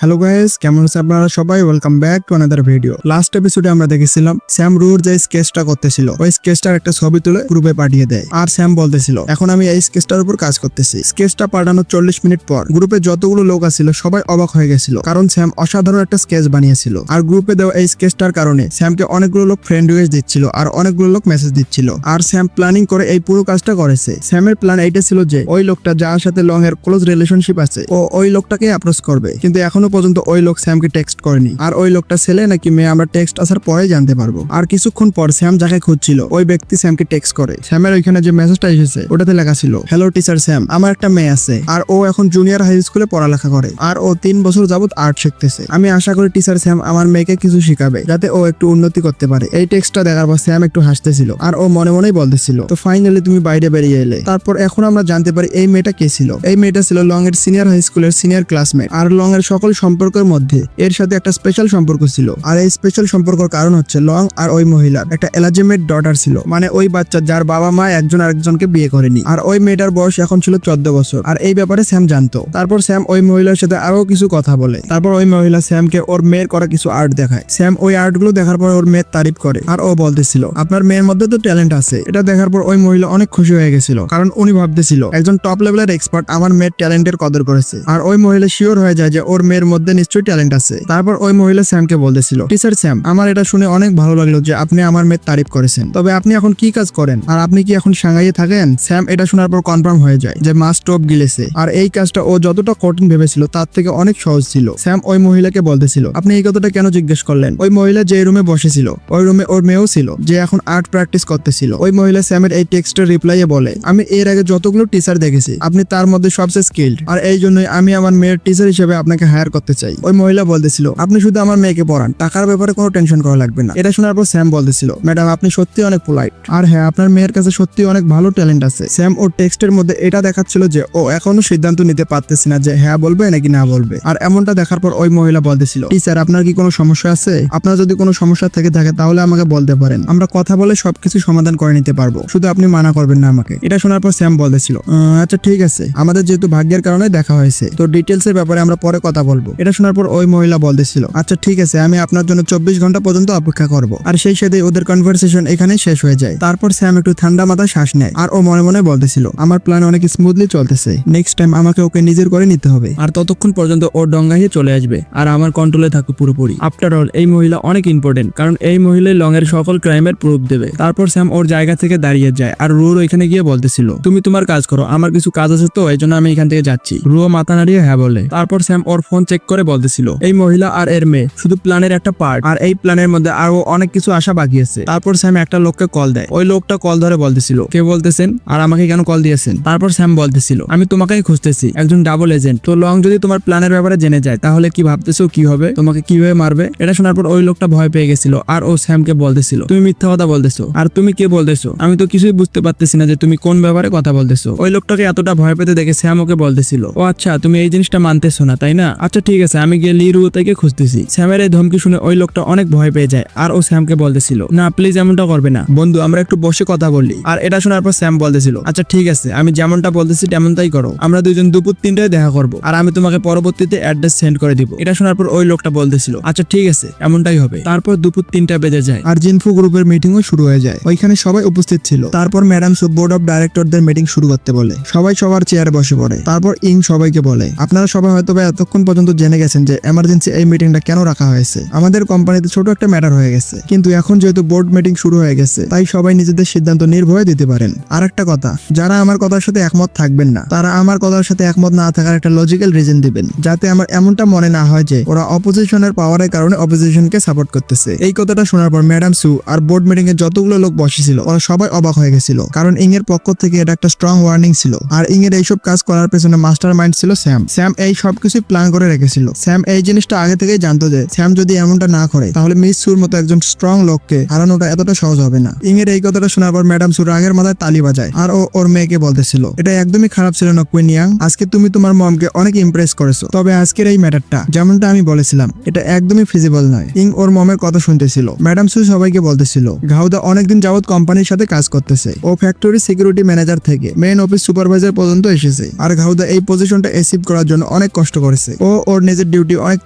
Hello guys, কেমন আছেন আপনারা সবাই? Welcome back to another video. Last এপিসোডে আমরা দেখেছিলাম স্যাম রুর যে স্কেচটা করতেছিল ওই স্কেচটার একটা ছবি তুলে গ্রুপে পাঠিয়ে দেয়। আর স্যাম বলতেছিল এখন আমি এই স্কেচটার উপর কাজ করতেছি। স্কেচটা পাঠানোর 40 মিনিট পর গ্রুপে যতগুলো লোক আছিল সবাই অবাক হয়ে গেছিল, কারণ স্যাম অসাধারণ একটা স্কেচ বানিয়েছিল। আর গ্রুপে দেওয়া এই স্কেচটার কারণে স্যামকে অনেকগুলো লোক ফ্রেন্ড রিকোয়েস্ট দিচ্ছিল আর অনেকগুলো লোক মেসেজ দিচ্ছিল। আর স্যাম প্ল্যানিং করে এই পুরো কাজটা করেছে। স্যামের প্ল্যান এইটা ছিল যে ওই লোকটা যার সাথে লং এর ক্লোজ রিলেশনশিপ আছে ও ওই লোকটাকে অ্যাপ্রোচ করবে, কিন্তু এখনো পর্যন্ত ওই লোক স্যামকে টেক্সট করেনি। আর ওই লোকটা ছেলে নাকি মেয়ে আমরা টেক্সট আসার পরে জানতে পারবো। আর কিছুক্ষণ পর স্যাম যাকে খুঁজছিল ওই ব্যক্তি স্যামকে টেক্সট করে। স্যামের ওইখানে যে মেসেজটা এসেছে ওটাতে লেখা ছিল, হ্যালো টিচার স্যাম, আমার একটা মেয়ে আছে আর ও এখন জুনিয়র হাই স্কুলে পড়ালেখা করে আর ও 3 বছর যাবত আর্ট শিখতেছে। আমি আশা করি টিচার স্যাম আমার মেয়েকে কিছু শিখাবে যাতে ও একটু উন্নতি করতে পারে। এই টেক্সটটা দেখার পর স্যাম একটু হাসতেছিল আর ও মনে মনেই বলতেছিল, তো ফাইনালি তুমি বাইরে বেরিয়ে এলে। তারপর এখন আমরা জানতে পারি এই মেয়েটা কে ছিল। এই মেয়েটা ছিল লং এর সিনিয়র হাই স্কুলের সিনিয়র ক্লাসমেট। আর লং এর সকল সম্পর্কের মধ্যে এর সাথে একটা স্পেশাল সম্পর্ক ছিল। আর এই স্পেশাল সম্পর্কের কারণ হচ্ছে লং আর ওই মহিলার একটা এলিজিমেট ডটার ছিল, মানে ওই বাচ্চা যার বাবা মা একজন আরেকজনকে বিয়ে করেনি। আর ওই মেয়েটার বয়স এখন ছিল 14 বছর। আর এই ব্যাপারে স্যাম জানতো। তারপর স্যাম ওই মহিলার সাথে আরো কিছু কথা বলে। তারপর ওই মহিলা স্যামকে ওর মেয়ের করা কিছু আর্ট দেখায়। স্যাম ওই আর্ট গুলো দেখার পর ওর মেয়ের তারিফ করে আর ও বলতেছিল আপনার মেয়ের মধ্যে তো ট্যালেন্ট আছে। এটা দেখার পর ওই মহিলা অনেক খুশি হয়ে গেছিল, কারণ উনি ভাবতেছিল একজন টপ লেভেলের এক্সপার্ট আমার মেয়ের ট্যালেন্টের কদর করেছে। আর ওই মহিলা শিওর হয়ে যায় যে ওর মেয়ের মধ্যে নিশ্চয়ই ট্যালেন্ট আছে। তারপর ওই মহিলা স্যামকে বলতেছিল, টিচার স্যাম, আমার এটা শুনে অনেক ভালো লাগলো যে আপনি আমার মেয়ের তারিফ করেছেন, তবে আপনি এখন কি কাজ করেন আর আপনি কি এখন সাংহাইয়ে থাকেন? স্যাম এটা শোনার পর কনফার্ম হয়ে যায় যে মাস টপ গিলেছে। আর এই কাজটা ও যতটা কঠিন ভেবেছিল তার থেকে অনেক সহজ ছিল। স্যাম ওই মহিলাকে বলতেছিল আপনি এই কথাটা কেন জিজ্ঞেস করলেন? ওই মহিলা যে রুমে বসেছিল ওই রুমে ওর মেয়েও ছিল যে এখন আর্ট প্র্যাকটিস করতেছিল। ওই মহিলা স্যামের এই টেক্সটের রিপ্লাইয়ে বলে, আমি এর আগে যতগুলো টিচার দেখেছি আপনি তার মধ্যে সবচেয়ে স্কিল্ড, আর এই জন্যই আমি আমার মেয়ের টিচার হিসেবে আপনাকে হায়ার করতে চাই। ওই মহিলা বলতেছিল আপনি শুধু আমার মেয়েকে পড়ান, টাকার ব্যাপারে কোনো টেনশন করা লাগবে না। এটা শোনার পর স্যাম বলতেছিল, ম্যাডাম আপনি সত্যি অনেক পোলাইট, আর হ্যাঁ আপনার মেয়ের কাছে সত্যি অনেক ভালো ট্যালেন্ট আছে। স্যাম ওর টেক্সটের মধ্যে এটা দেখাচ্ছিল যে ও এখনো সিদ্ধান্ত নিতে পারতেছে না যে হ্যাঁ বলবে নাকি না বলবে। আর এমনটা দেখার পর ওই মহিলা বলতেছিল, টিচার আপনার কি কোনো সমস্যা আছে? আপনার যদি কোনো সমস্যা থেকে থাকে তাহলে আমাকে বলতে পারেন, আমরা কথা বলে সবকিছু সমাধান করে নিতে পারবো, শুধু আপনি মানা করবেন না আমাকে। এটা শোনার পর স্যাম বলতেছিল, আচ্ছা ঠিক আছে, আমাদের যেহেতু ভাগ্যের কারণে দেখা হয়েছে তো ডিটেলস এর ব্যাপারে আমরা পরে কথা বলবো। এটা শোনার পর ওই মহিলা বলতেছিল, আচ্ছা ঠিক আছে, আমি আপনার জন্য 24 ঘন্টা পর্যন্ত অপেক্ষা করব। আর সেই সাথে ওদের কনভারসেশন এখানে শেষ হয়ে যায়। তারপর স্যাম একটু ঠান্ডা মাথায় শ্বাস নেয় আর ও মনে মনে বলতেছিল আমার প্ল্যান অনেক স্মুথলি চলতেছে, নেক্সট টাইম আমাকে ওকে নিজের করে নিতে হবে আর ততক্ষণ পর্যন্ত ওর ডঙ্গাইয়ে চলে আসবে আর আমার কন্ট্রোলে থাকবে পুরোপুরি। আফটার অল এই মহিলা অনেক ইম্পর্টেন্ট, কারণ এই মহিলাই লং এর সকল ক্রাইমের প্রুফ দেবে। তারপর স্যাম ওর জায়গা থেকে দাঁড়িয়ে যায় আর রুর ওইখানে গিয়ে বলতেছিল তুমি তোমার কাজ করো, আমার কিছু কাজ আছে তো এই জন্য আমি এখান থেকে যাচ্ছি। রুও মাথা নাড়িয়ে হ্যাঁ বলে। তারপর স্যাম ওর ফোন চেক করে বলতেছিল এই মহিলা আর এর মেয়ে শুধু প্ল্যানের একটা পার্ট, আর এই প্ল্যানের মধ্যে আরো অনেক কিছু আশা বাকি আছে। তারপর স্যাম একটা লোককে কল দেয়। ওই লোকটা কল ধরে বলতেছিল কে বলতেছেন আর আমাকে কেন কল দিয়েছেন? তারপর স্যাম বলতেছিল আমি তোমাকেই খুঁজতেছি, একজন ডাবল এজেন্ট। তো লং যদি তোমার প্ল্যানের ব্যাপারে জেনে যায় তাহলে কি ভাবতেছো কি হবে, তোমাকে কিভাবে মারবে? এটা শোনার পর ওই লোকটা ভয় পেয়ে গেছিল আর ও স্যামকে বলতেছিল তুমি মিথ্যা কথা বলতেছো, আর তুমি কে বলতেছো? আমি তো কিছুই বুঝতে পারতেছি না যে তুমি কোন ব্যাপারে কথা বলতেছো। ওই লোকটাকে এতটা ভয় পেতে দেখে স্যাম ওকে বলতেছিল ও আচ্ছা তুমি এই জিনিসটা মানতেছো না তাই না, আচ্ছা ঠিক আছে আমি গিয়ে লিরু থেকে খুঁজতেছি। স্যামের এই ধমকি শুনে ওই লোকটা অনেক ভয় পেয়ে যায় আর ও স্যামকে বলতেছিল না প্লিজ এমনটা করবে না বন্ধু, আমরা একটু বসে কথা বললি। আর এটা শোনার পর স্যাম বলতেছিল আচ্ছা ঠিক আছে আমি যেমনটা বলতেছি তেমনটাই করো, আমরা দুইজন দুপুর 3টায় দেখা করবো আর আমি তোমাকে পরবর্তীতে অ্যাড্রেস সেন্ড করে দিব। এটা শোনার পর ওই লোকটা বলতেছিল আচ্ছা ঠিক আছে এমনটাই হবে। তারপর দুপুর 3টা বেজে যায় আর জিনফু গ্রুপের মিটিংও শুরু হয়ে যায়। ওইখানে সবাই উপস্থিত ছিল। তারপর ম্যাডাম সু বোর্ড অফ ডাইরেক্টরদের মিটিং শুরু করতে বলে। সবাই সবার চেয়ারে বসে পড়ে। তারপর ইং সবাইকে বলে আপনারা সবাই হয়তো এতক্ষণ পর্যন্ত জেনে গেছেন যে এমার্জেন্সি এই মিটিংটা কেন রাখা হয়েছে। আমাদের কোম্পানিতে ছোট একটা ম্যাটার হয়ে গেছে, কিন্তু এখন যেহেতু বোর্ড মিটিং শুরু হয়ে গেছে তাই সবাই নিজেদের সিদ্ধান্ত নির্ভয়ে দিতে পারেন। আর একটা কথা, যারা আমার কথার সাথে একমত থাকবেন না তারা আমার কথার সাথে একমত না থাকার একটা লজিক্যাল রিজন দিবেন, যাতে আমার এমনটা মনে না হয় যে ওরা অপোজিশনের পাওয়ারের কারণে অপোজিশনকে সাপোর্ট করতেছে। এই কথাটা শোনার পর ম্যাডাম সু আর বোর্ড মিটিং এ যতগুলো লোক বসেছিল ওরা সবাই অবাক হয়ে গেছিল, কারণ ইং এর পক্ষ থেকে এটা একটা স্ট্রং ওয়ার্নিং ছিল। আর ইং এর এইসব কাজ করার পেছনে মাস্টার মাইন্ড ছিল স্যাম। স্যাম এই সবকিছু প্ল্যান করে রেখেছিল। স্যাম এই জিনিসটা আগে থেকেই জানতো যে স্যাম যদি এমনটা না করে তাহলে মিস সুর মতো একজন স্ট্রং লোককে হারানোটা এতটা সহজ হবে না। ইং এর এই কথাটা শোনার পর ম্যাডাম সুর আগের মাথায় তালি বাজায় আর ও ওর মেয়েকে বলতেছিল এটা একদমই খারাপ ছিল না কুইন ইয়াং, আজকে তুমি তোমার মমকে অনেক ইমপ্রেস করেছো, তবে আজকের এই ম্যাটারটা যেমনটা আমি বলেছিলাম এটা একদমই ফিজিবল নয়। ইং ওর মমের কথা শুনতেছিল। ম্যাডাম সু সবাইকে বলতেছিল ঘাউদা অনেকদিন যাবত কোম্পানির সাথে কাজ করতেছে, ও ফ্যাক্টরি সিকিউরিটি ম্যানেজার থেকে মেইন অফিস সুপারভাইজার পর্যন্ত এসেছে। আর ঘাউদা এই পজিশনটা অ্যাচিভ করার জন্য অনেক কষ্ট করেছে। ও ওর নিজের ডিউটি অনেক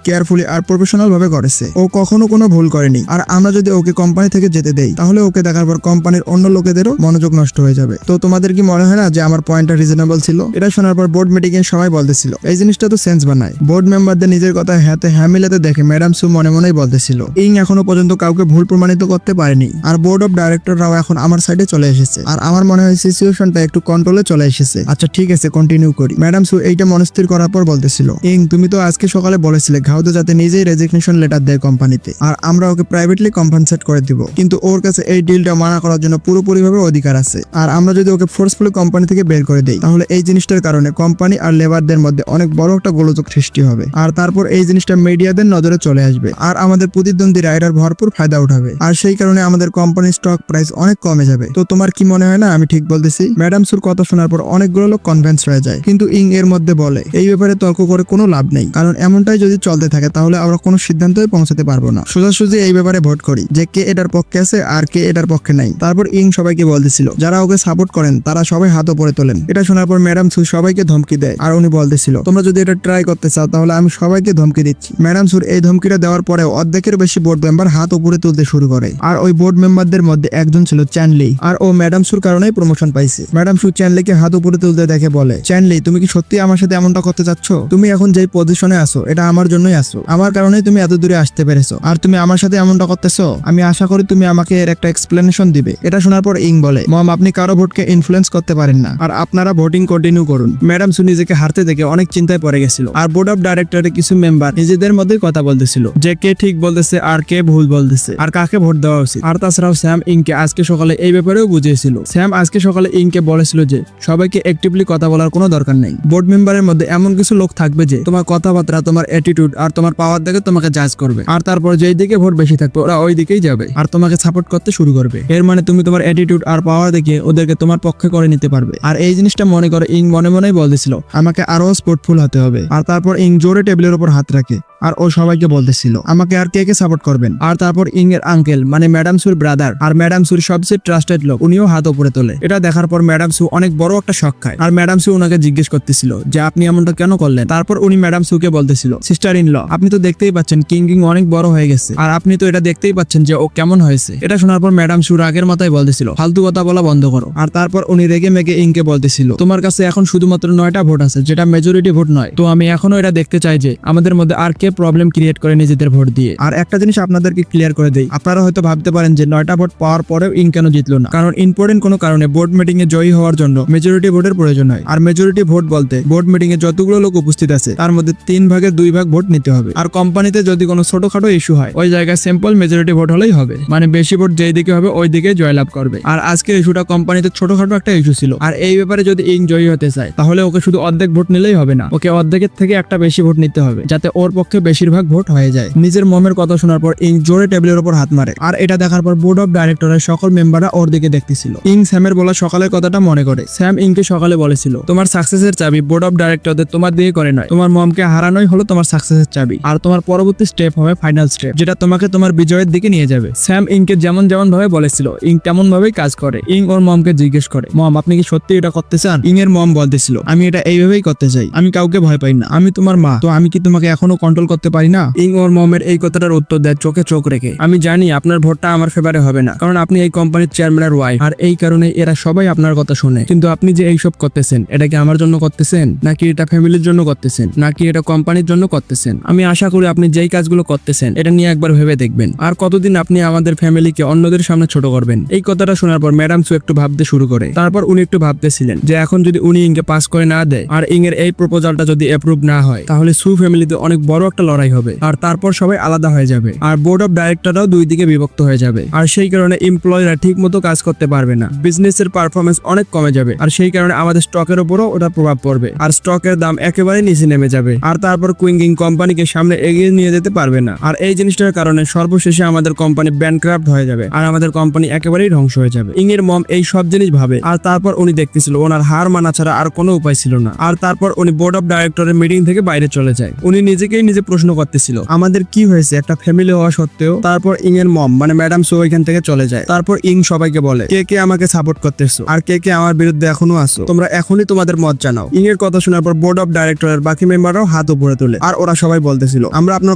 কেয়ারফুলি আর প্রফেশনাল ভাবে করেছে। ও কখনো কোনো ভুল করেনি। আর আমরা যদি ওকে কোম্পানি থেকে যেতে দেই তাহলে ওকে দেখার পর কোম্পানির অন্য লোকেদেরও মনোযোগ নষ্ট হয়ে যাবে। তো তোমাদের কি মনে হয় না যে আমার পয়েন্টটা রিজনেবল ছিল? এটা শোনার পর বোর্ড মিটিং এর সবাই বলতেছিল এই জিনিসটা তো সেন্স বানায়। বোর্ড মেম্বারদের নিজের কথা হাতে হ্যাঁ মিলাতে দেখে ম্যাডাম সু মনে মনেই বলতেছিল ইং এখনো পর্যন্ত কাউকে ভুল প্রমাণিত করতে পারেনি। আর বোর্ড অফ ডাইরেক্টররাও এখন আমার সাইডে চলে এসেছে। আর আমার মনে হয় সিচুয়েশনটা একটু কন্ট্রোলে চলে এসেছে। আচ্ছা ঠিক আছে, কন্টিনিউ করি। ম্যাডাম সু এইটা মনস্থির করার পর বলতেছিল ইং তুমি তো আজকে সকালে বলেছিলে ঘাউদে যাতে নিজেই রেজিগনেশন লেটার দেয় কোম্পানিতে, আর আমরা ওকে প্রাইভেটলি কম্পেনসেট করে দিব। কিন্তু ওর কাছে এই ডিলটা মানা করার জন্য পুরোপুরিভাবে অধিকার আছে। আর আমরা যদি ওকে ফোর্সফুলি কোম্পানি থেকে বের করে দেই তাহলে এই জিনিসটার কারণে কোম্পানি আর লেবারদের মধ্যে অনেক বড় একটা গোলযোগ সৃষ্টি হবে। আর তারপর এই জিনিসটা মিডিয়াদের নজরে চলে আসবে আর আমাদের প্রতিদ্বন্দ্বী রাইডার ভরপুর ফায়দা উঠাবে। আর সেই কারণে আমাদের কোম্পানির স্টক প্রাইস অনেক কমে যাবে। তো তোমার কি মনে হয় না আমি ঠিক বলতেছি? ম্যাডাম সুর কথা শোনার পর অনেকগুলো লোক কনভিন্স হয়ে যায়, কিন্তু ইং এর মধ্যে বলে এই ব্যাপারে তর্ক করে কোনো লাভ নেই, কারণ এমনটাই যদি চলতে থাকে তাহলে আমরা কোনো সিদ্ধান্তে পৌঁছাতে পারবো না। সোজাসুজি এই ব্যাপারে ভোট করি যে কে এটার পক্ষে আছে আর কে এটার পক্ষে নাই। তারপর ইং সবাইকে বলতেছিল যারা ওকে সাপোর্ট করেন তারা সবাই হাত উপরে তোলেন। এটা শোনার পর ম্যাডাম সু সবাইকে ধমকি দেয় আর উনি বলতেছিল তোমরা যদি এটা ট্রাই করতে চাও তাহলে আমি সবাইকে ধমকি দিচ্ছি। ম্যাডাম সুর এই ধমকিটা দেওয়ার পরেও অর্ধেকের বেশি বোর্ড মেম্বার হাত উপরে তুলতে শুরু করে। আর ওই বোর্ড মেম্বারদের মধ্যে একজন ছিল চ্যানলি, আর ও ম্যাডাম সুর কারণেই প্রমোশন পাইছে। ম্যাডাম সু চ্যানলিকে হাত উপরে তুলতে দেখে বলে চ্যানলি তুমি কি সত্যি আমার সাথে এমনটা করতে চাচ্ছ? তুমি এখন যেই পজিশনে আছো এটা আমার জন্যই আছো, আমার কারণেই তুমি এত দূরে আসতে পেরেছো, আর তুমি আমার সাথে এমনটা করতেছো। আমি আশা করি তুমি আমাকে এর একটা এক্সপ্লেনেশন দিবে। এটা শোনার পর ইং বলে মম আপনি কারো ভোটকে ইনফ্লুয়েন্স করতে পারেন না, আর আপনারা ভোটিং কন্টিনিউ করুন। ম্যাডাম সু নিজেকে হারতে দেখে অনেক চিন্তায় পড়ে গেছিল। আর বোর্ড অফ ডাইরেক্টরের কিছু মেম্বার নিজেদের মধ্যে কথা বলতেছিল যে কে ঠিক বলতেছে আর কে ভুল বলতেছে আর কাকে ভোট দেওয়া উচিত। আর তাছাড়াও স্যাম ইংকে আজকে সকালে এই ব্যাপারেও বুঝিয়েছিল। স্যাম আজকে সকালে ইংকে বলেছিল যে সবাইকে অ্যাক্টিভলি কথা বলার কোনো দরকার নেই। বোর্ড মেম্বারের মধ্যে এমন কিছু লোক থাকবে যে তোমার কথাবার্তা, তোমার অ্যাটিটিউড আর তোমার পাওয়ার দেখে তোমাকে জাজ করবে, আর তারপর যেই দিকে ভোট বেশি থাকবে ওরা ওই দিকেই যাবে আর তোমাকে সাপোর্ট করতে শুরু করবে। এর মানে তুমি তোমার অ্যাটিটিউড আর পাওয়ার দেখে ওদেরকে তোমার পক্ষে করে নিতে পারবে। আর এই জিনিসটা মনে করে ইং মনে মনেই বলতেছিল আমাকে আরো স্পোর্টফুল হতে হবে। আর তারপর ইং জোরে টেবিলের উপর হাত রাখে আর ও সবাইকে বলতেছিল আমাকে আর কে কে সাপোর্ট করবেন। আর তারপর ইং এর আঙ্কেল মানে ম্যাডাম সুর ব্রাদার আর ম্যাডাম সুর সবচেয়ে ট্রাস্টেড লোক উনিও হাত উপরে তোলে। এটা দেখার পর ম্যাডাম সু অনেক বড় একটা শক খায়। আর ম্যাডাম সু ওনাকে জিজ্ঞেস করতেছিল যে আপনি এমনটা কেন করলেন। তারপর উনি ম্যাডাম সুকে বলতেছিল সিস্টার ইন ল আপনি তো দেখতেই পাচ্ছেন কিং অনেক বড় হয়ে গেছে, আর আপনি তো এটা দেখতেই পাচ্ছেন যে ও কেমন হয়েছে। এটা শোনার পর ম্যাডাম সু রাগের মাথায় বলতেছিল ফালতু কথা বলা বন্ধ করো। আর তারপর উনি রেগে মেগে ইংকে বলতেছিল তোমার কাছে এখন শুধুমাত্র 9টা ভোট আছে যেটা মেজরিটি ভোট নয়, তো আমি এখনো এটা দেখতে চাই যে আমাদের মধ্যে আর কে প্রবলেম ক্রিয়েট করে নিজেদের ভোট দিয়ে। আর একটা জিনিস আপনাদেরকে ক্লিয়ার করে দেই, আপনারা হয়তো ভাবতে পারেন যে 9টা ভোট পাওয়ার পরেও ইং কেন জিতলো না, কারণ ইম্পর্টেন্ট কোনো কারণে বোর্ড মিটিং এ জয়ী হওয়ার জন্য মেজরিটি ভোটের প্রয়োজন হয়। আর মেজরিটি ভোট বলতে বোর্ড মিটিং এ যতগুলো লোক উপস্থিত আছে তার মধ্যে 3 ভাগের 2 ভাগ ভোট নিতে হবে। আর কোম্পানিতে যদি কোনো ছোটখাটো ইস্যু হয় ওই জায়গায় সিম্পল মেজরিটি ভোট হলেই হবে, মানে বেশি ভোট যেই দিকে হবে ওই দিকে জয়লাভ করবে। আর আজকের ইস্যুটা কোম্পানিতে ছোটখাটো একটা ইস্যু ছিল, আর এই ব্যাপারে যদি ইং জয়ী হতে চায় তাহলে ওকে শুধু অর্ধেক ভোট নিলেই হবে না, ওকে অর্ধেকের থেকে একটা বেশি ভোট নিতে হবে যাতে ওর পক্ষে বেশিরভাগ ভোট হয়ে যায়। নিজের মমের কথা শোনার পর ইং জোরে টেবিলের উপর হাত মারে। আর এটা দেখার পর বোর্ড অফ ডাইরেক্টরের সকল মেম্বাররা ওর দিকে দেখতেছিল। ইং স্যামের বলা সকালের কথাটা মনে করে। স্যাম ইংকে সকালে বলেছিল তোমার সাকসেসের চাবি বোর্ড অফ ডাইরেক্টরদের তোমার দিকে করে নয়, তোমার মমকে হারানোই হলো তোমার সাকসেসের চাবি, আর তোমার পরবর্তী স্টেপ হবে ফাইনাল স্টেপ যেটা তোমাকে তোমার বিজয়ের দিকে নিয়ে যাবে। স্যাম ইংকে যেমন ভাবে বলেছিল ইং তেমন ভাবেই কাজ করে। ইং ওর মমকে জিজ্ঞেস করে মম আপনি কি সত্যি এটা করতে চান? ইং এর মম বলতেছিল আমি এটা এইভাবেই করতে চাই, আমি কাউকে ভয় পাই না, আমি তোমার মা, তো আমি কি তোমাকে এখনো কন্ট্রোল করতে পারি না? ইং ওর মমের এই কথাটার উত্তর দেয় চোখে চোখ রেখে আমি জানি আপনার ভোটটা আমার ফেভারে হবে না, কারণ আপনি এই কোম্পানির চেয়ারম্যানের ওয়াইফ, আর এই কারণে এরা সবাই আপনার কথা শুনে, কিন্তু আপনি যে এইসব করতেছেন এটা কি আমার জন্য করতেছেন নাকি এটা ফ্যামিলির জন্য করতেছেন নাকি এটা কোম্পানির জন্য করতেছেন? আমি আশা করি আপনি যেই কাজগুলো করতেছেন এটা নিয়ে একবার ভেবে দেখবেন, আর কতদিন আপনি আমাদের ফ্যামিলিকে অন্যদের সামনে ছোট করবেন। এই কথাটা শোনার পর ম্যাডাম সু একটু ভাবতে শুরু করে। তারপর উনি একটু ভাবতেছিলেন যে এখন যদি উনি ইংকে পাস করে না দেয় আর ইং এর এই প্রপোজালটা যদি অ্যাপ্রুভ না হয় তাহলে সু ফ্যামিলিতে অনেক বড় একটা লড়াই হবে, আর তারপর সবাই আলাদা হয়ে যাবে, আর বোর্ড অফ ডাইরেক্টররাও দুই দিকে বিভক্ত হয়ে যাবে, আর সেই কারণে এমপ্লয়িরা ঠিক মতো কাজ করতে পারবে না, বিজনেসের পারফরমেন্স অনেক কমে যাবে, আর সেই কারণে আমাদের স্টকের উপরও ওটা প্রভাব পড়বে, আর স্টকের দাম একেবারে নিচে নেমে যাবে, আর তারপর কুইঙ্গিং কোম্পানিকে সামনে এগিয়ে নিয়ে যেতে পারবে না, আর এই জিনিসটার কারণে সর্বশেষে আমাদের কোম্পানি ব্যানক্রাফট হয়ে যাবে, আর আমাদের কোম্পানি একেবারেই ধ্বংস হয়ে যাবে। ইং এর মম এই সব জিনিস ভাবে, আর তারপর উনি দেখতেছিল ওনার হার মানা ছাড়া আর কোনো উপায় ছিল না, আর তারপর উনি বোর্ড অফ ডাইরেক্টরের মিটিং থেকে বাইরে চলে যায়। উনি নিজেকেই নিজে প্রশ্ন করতেছিল আমাদের কি হয়েছে একটা ফ্যামিলি হওয়া সত্ত্বেও। তারপর ইং এর মম মানে ম্যাডাম সো এখান থেকে চলে যায়। তারপর ইং সবাইকে বলে কে কে আমাকে সাপোর্ট করতেছো আর কে কে আমার বিরুদ্ধে এখনো আছো, তোমরা এখনই তোমাদের মত জানাও। ইং এর কথা শোনার পর বোর্ড অফ ডাইরেক্টরের বাকি মেম্বাররাও হাত উপরে তোলে আর ওরা সবাই বলতেছিল আমরা আপনার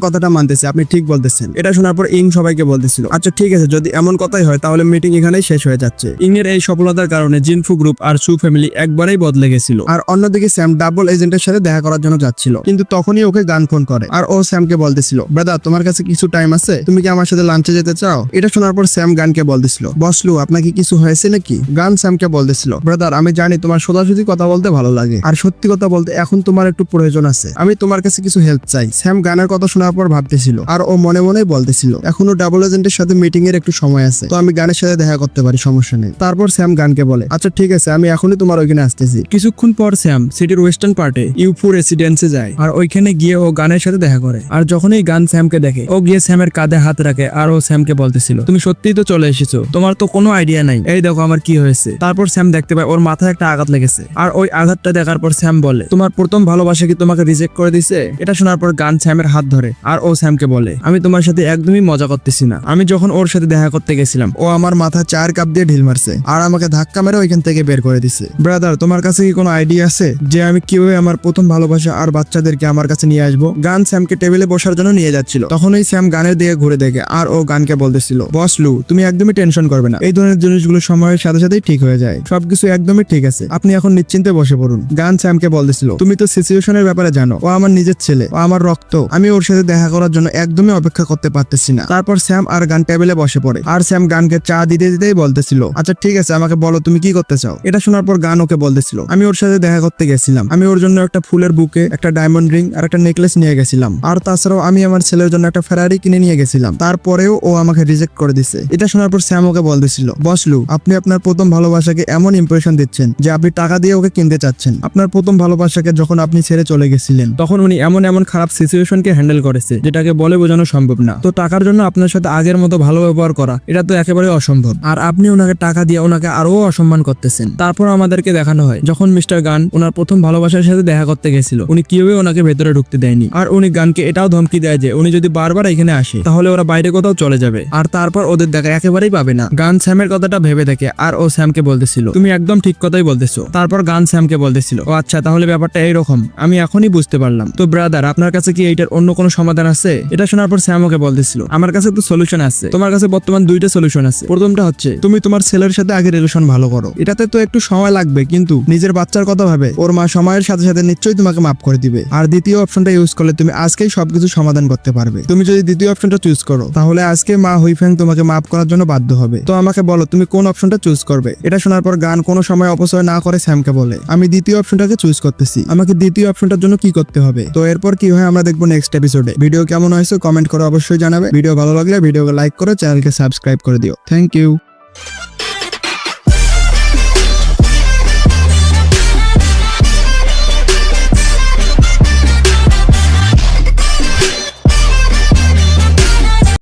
কথাটা মানতেছি, আপনি ঠিক বলতেছেন। এটা শোনার পর ইং সবাইকে বলতেছিল আচ্ছা ঠিক আছে, যদি এমন কথাই হয় তাহলে মিটিং এখানেই শেষ হয়ে যাচ্ছে। ইং এর এই সফলতার কারণে জিনফু গ্রুপ আর সু ফ্যামিলি একবারেই বদলে গেছিল। আর অন্যদিকে স্যাম ডাবল এজেন্টের সাথে দেখা করার জন্য যাচ্ছিল, কিন্তু তখনই ওকে গান ফোন করে আর ও স্যামকে বলতেছিল ব্রাদার তোমার কাছে কিছু টাইম আছে, তুমি কি আমার সাথে লাঞ্চে যেতে চাও? এটা শোনার পর স্যাম গানকে বলতেছিল বসলু আপনাকে কিছু হয়েছে নাকি? গান স্যামকে বলতেছিল ব্রাদার আমি জানি তোমার সোজাসুজি কথা বলতে ভালো লাগে আর সত্যি কথা বলতে এখন তোমার একটু প্রয়োজন আছে, আমি তোমার কাছে কিছু হেল্প চাই। স্যাম গানের কথা শোনার পর ভাবতেছিল আর ও মনে মনে বলতেছিল এখনো ডাবল এজেন্টের সাথে মিটিং এর একটু সময় আছে, তো আমি গানের সাথে দেখা করতে পারি, সমস্যা নেই। তারপর স্যাম গানকে বলে আচ্ছা ঠিক আছে আমি এখনই তোমার ওইখানে আসতেছি। কিছুক্ষণ পর স্যাম সিটির ওয়েস্টার্ন পার্টে ইউফু রেসিডেন্সে যায় আর ওইখানে গিয়ে ও গানের সাথে দেখা করে। আর যখনই গান স্যামকে দেখে ও গিয়ে স্যামের কাঁধে হাত রাখে আর ও স্যামকে বলতেছিল তুমি সত্যিই তো চলে এসেছো, তোমার তো কোনো আইডিয়া নাই, এই দেখো আমার কি হয়েছে। তারপর স্যাম দেখতে পায় ওর মাথায় একটা আঘাত লেগেছে আর ওই আঘাতটা দেখার পর স্যাম বলে তোমার প্রথম ভালোবাসা কি তোমাকে রিজেক্ট করে দিছে? এটা শোনার পর গান স্যামের হাত ধরে আর ও স্যামকে বলে আমি তোমার সাথে একদমই মজা করতেছি না, আমি যখন ওর সাথে দেখা করতে গেছিলাম ও আমার মাথা 4 কাপ দিয়ে ঢিল মারছে আর আমাকে ধাক্কা মেরে ওইখান থেকে বের করে দিছে। ব্রাদার তোমার কাছে কি কোনো আইডিয়া আছে যে আমি কিভাবে আমার প্রথম ভালোবাসা আর বাচ্চাদেরকে আমার কাছে নিয়ে আসবো? গান স্যামকে টেবিলে বসার জন্য নিয়ে যাচ্ছিল, তখনই স্যাম গানের দিকে ঘুরে দেখে আর ও গানকে বলতেছিল বসলু তুমি একদমই টেনশন করবে না, এই ধরনের জিনিসগুলো সময়ের সাথে সাথেই ঠিক হয়ে যায়, সবকিছু একদমই ঠিক আছে, আপনি এখন নিশ্চিন্তে বসে পড়ুন। গান স্যামকে বলতেছিল তুমি তো সিচুয়েশনের ব্যাপারে জানো, ও আমার নিজের ছেলে, ও আমার রক্ত, আমি ওর সাথে দেখা করার জন্য একদমই অপেক্ষা করতে পারতেছি না। তারপর স্যাম আর গান টেবিলে বসে পড়ে আর স্যাম গানকে চা দিতে দিতেই বলতেছিল আচ্ছা ঠিক আছে আমাকে বলো তুমি কি করতে চাও? এটা শোনার পর গান ওকে বলতেছিল আমি ওর সাথে দেখা করতে গেছিলাম, আমি ওর জন্য একটা ফুলের বুকে, একটা ডায়মন্ড রিং আর একটা নেকলেস নিয়ে গেছিলাম, আর তাছাড়াও আমি আমার ছেলের জন্য একটা ফেরারি কিনে নিয়ে গেছিলাম, তারপরেও ও আমাকে রিজেক্ট করে দিছে। এটা শোনার পর স্যাম ওকে বলতেছিল বসলু আপনি আপনার প্রথম ভালোবাসাকে এমন ইমপ্রেশন দিচ্ছেন যে আপনি টাকা দিয়ে ওকে কিনতে চাচ্ছেন। আপনার প্রথম ভালোবাসাকে যখন আপনি ছেড়ে চলে গেছিলেন তখন উনি এমন এমন খারাপ সিচুয়েশনকে হ্যান্ডেল করেছে যেটাকে বলে বোঝানো সম্ভব না, তো টাকার জন্য আপনার সাথে আগের মতো ভালো ব্যবহার করা এটা তো একেবারে অসম্ভব, আর আপনি ওনাকে টাকা দিয়ে ওনাকে আরো অসম্মান করতেছেন। তারপর আমাদেরকে দেখানো হয় যখন মিস্টার গান ওনার প্রথম ভালোবাসার সাথে দেখা করতে গেছিল উনি কিভাবে ওনাকে ভেতরে ঢুকতে দেয়নি, আর উনি গানকে এটাও ধমকি দেয় যে উনি যদি বারবার এখানে আসে তাহলে ওরা বাইরে কোথাও চলে যাবে আর তারপর ওদের দেখা একেবারেই পাবে না। গান স্যামের কথাটা ভেবে দেখে আর ও স্যামকে বলতেছিল তুমি একদম ঠিক কথাই বলতেছো। তারপর গান স্যামকে বলতেছিল ও আচ্ছা তাহলে ব্যাপারটা এইরকম, আমি এখনই বুঝতে পারলাম। তো ব্রাদার আপনার কাছে কি এইটার অন্য কোনো সমাধান আছে? এটা শোনার পর স্যাম ওকে বলতেছিল আমার কাছে তো সলিউশন আছে, তোমার কাছে বর্তমান 2টা সলিউশন আছে। প্রথমটা হচ্ছে তুমি তোমার ছেলের সাথে আগে রিলেশন ভালো করো, এটাতে তো একটু সময় লাগবে কিন্তু নিজের বাচ্চার কথা ভাবে ওর মা সময়ের সাথে সাথে নিশ্চয়ই তোমাকে মাফ করে দিবে। আর দ্বিতীয় অপশনটা ইউজ করলে তুমি আজকেই সবকিছু সমাধান করতে পারবে। তুমি যদি দ্বিতীয় অপশনটা চুজ করো তাহলে আজকে মা হুইফ্যাং তোমাকে মাফ করার জন্য বাধ্য হবে। তো আমাকে বলো তুমি কোন অপশনটা চুজ করবে? এটা শোনার পর গান কোনো সময় অপচয় না করে স্যামকে বলে আমি দ্বিতীয় অপশনটাকে চুজ করতেছি, আমাকে দ্বিতীয় অপশনটার জন্য কি করতে হবে? তো এরপর কি হয় আমরা দেখবো নেক্সট এপিসোডে। ভিডিও কেমন হয়েছে কমেন্ট করে অবশ্যই জানাবে। ভিডিও ভালো লাগলে ভিডিওকে লাইক করে চ্যানেলকে সাবস্ক্রাইব করে দিও। Thank you.